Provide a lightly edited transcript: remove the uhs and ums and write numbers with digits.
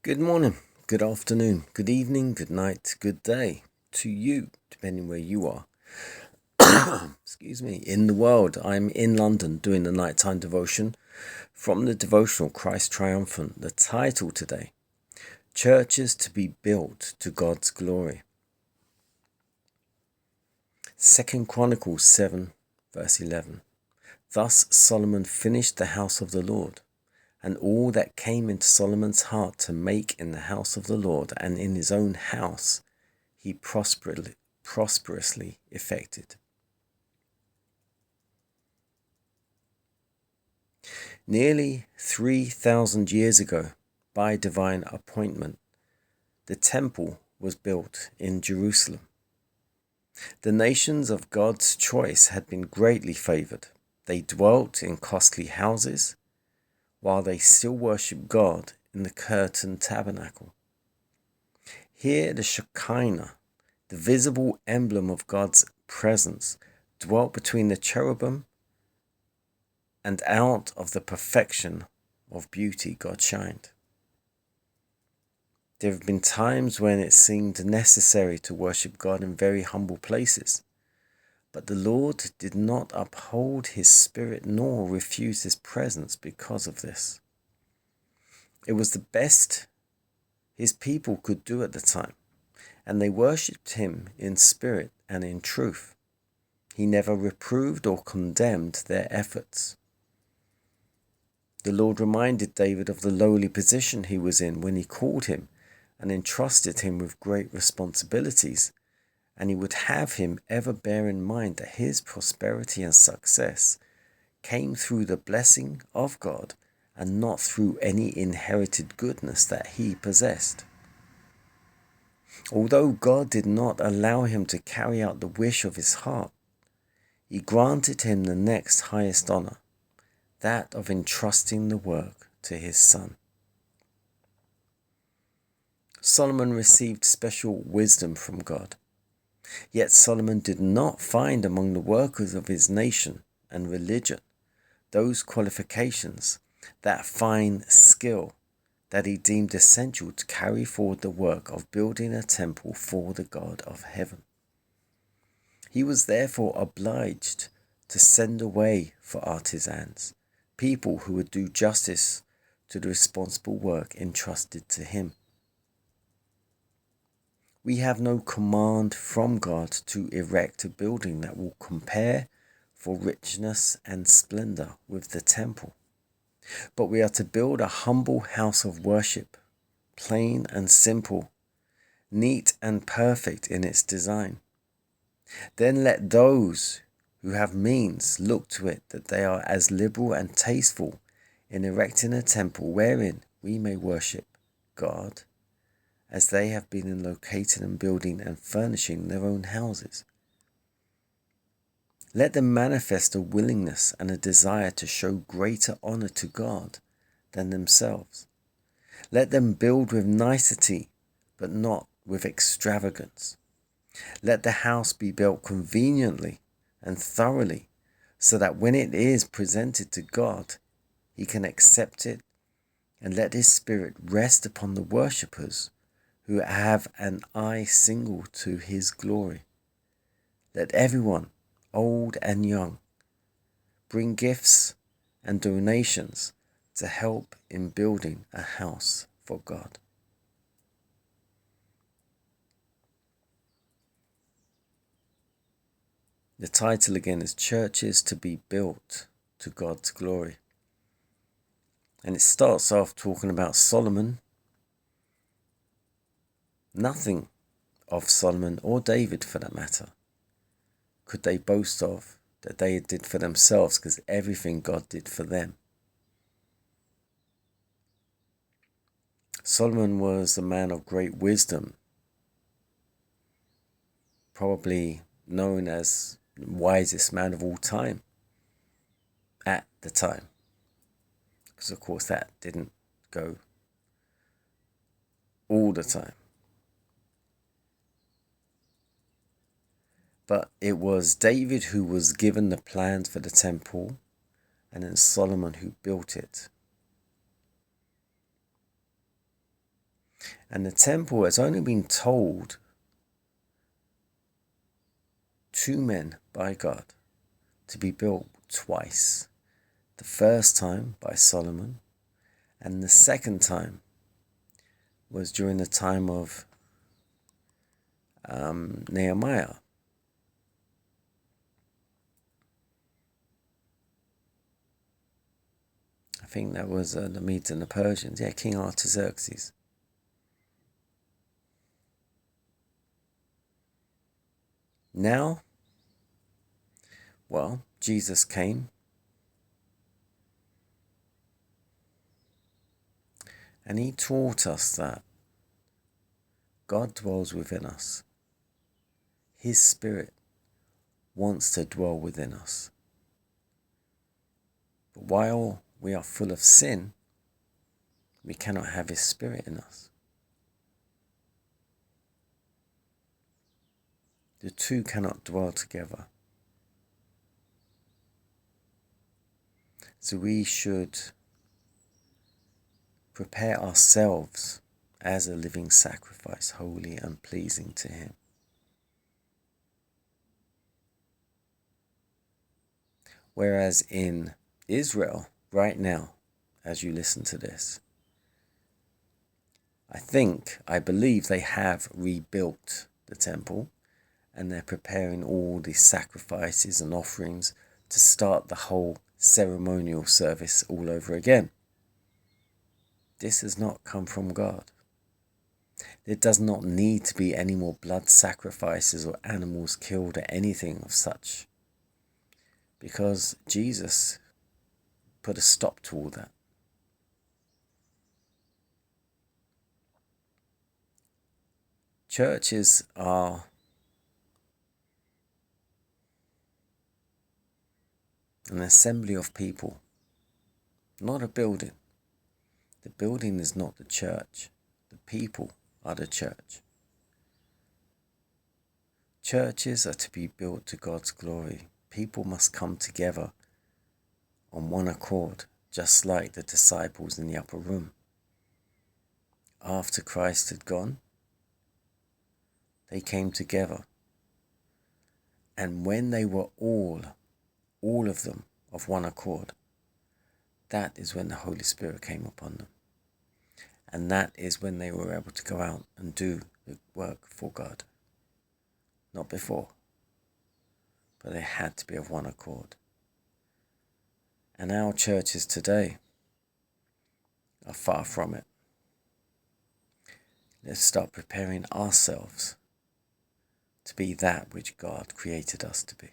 Good morning, good afternoon, good evening, good night, good day to you, depending where you are. Excuse me, in the world. I'm in London doing the nighttime devotion from the devotional Christ Triumphant. The title today, Churches to be Built to God's Glory. 2 Chronicles 7 verse 11. Thus Solomon finished the house of the Lord, and all that came into Solomon's heart to make in the house of the Lord and in his own house, he prosperously effected. Nearly 3,000 years ago, by divine appointment, the temple was built in Jerusalem. The nations of God's choice had been greatly favored. They dwelt in costly houses, while they still worship God in the curtained tabernacle. Here the Shekinah, the visible emblem of God's presence, dwelt between the cherubim, and out of the perfection of beauty God shined. There have been times when it seemed necessary to worship God in very humble places, but the Lord did not uphold his spirit nor refuse his presence because of this. It was the best his people could do at the time, and they worshipped him in spirit and in truth. He never reproved or condemned their efforts. The Lord reminded David of the lowly position he was in when he called him and entrusted him with great responsibilities, and he would have him ever bear in mind that his prosperity and success came through the blessing of God and not through any inherited goodness that he possessed. Although God did not allow him to carry out the wish of his heart, he granted him the next highest honor, that of entrusting the work to his son. Solomon received special wisdom from God. Yet Solomon did not find among the workers of his nation and religion those qualifications, that fine skill that he deemed essential to carry forward the work of building a temple for the God of heaven. He was therefore obliged to send away for artisans, people who would do justice to the responsible work entrusted to him. We have no command from God to erect a building that will compare for richness and splendor with the temple, but we are to build a humble house of worship, plain and simple, neat and perfect in its design. Then let those who have means look to it that they are as liberal and tasteful in erecting a temple wherein we may worship God as they have been in locating and building and furnishing their own houses. Let them manifest a willingness and a desire to show greater honor to God than themselves. Let them build with nicety, but not with extravagance. Let the house be built conveniently and thoroughly, so that when it is presented to God, he can accept it, and let his spirit rest upon the worshippers who have an eye single to his glory. Let everyone, old and young, bring gifts and donations to help in building a house for God. The title again is Churches to be Built to God's Glory. And it starts off talking about Solomon. Nothing of Solomon or David, for that matter, could they boast of that they did for themselves, because everything God did for them. Solomon was a man of great wisdom, probably known as the wisest man of all time at the time, because of course that didn't go all the time. But it was David who was given the plans for the temple, and then Solomon who built it. And the temple has only been told to men by God to be built twice. The first time by Solomon, and the second time was during the time of Nehemiah. I think that was the Medes and the Persians. Yeah, King Artaxerxes. Now, well, Jesus came and he taught us that God dwells within us. His Spirit wants to dwell within us. But while we are full of sin, we cannot have His Spirit in us. The two cannot dwell together. So we should prepare ourselves as a living sacrifice, holy and pleasing to Him. Whereas in Israel, right now, as you listen to this, I believe they have rebuilt the temple and they're preparing all the sacrifices and offerings to start the whole ceremonial service all over again. This has not come from God. There does not need to be any more blood sacrifices or animals killed or anything of such, because Jesus put a stop to all that. Churches are an assembly of people, not a building. The building is not the church. The people are the church. Churches are to be built to God's glory. People must come together on one accord, just like the disciples in the upper room. After Christ had gone, they came together. And when they were all of them, of one accord, that is when the Holy Spirit came upon them. And that is when they were able to go out and do the work for God. Not before, but they had to be of one accord. And our churches today are far from it. Let's start preparing ourselves to be that which God created us to be.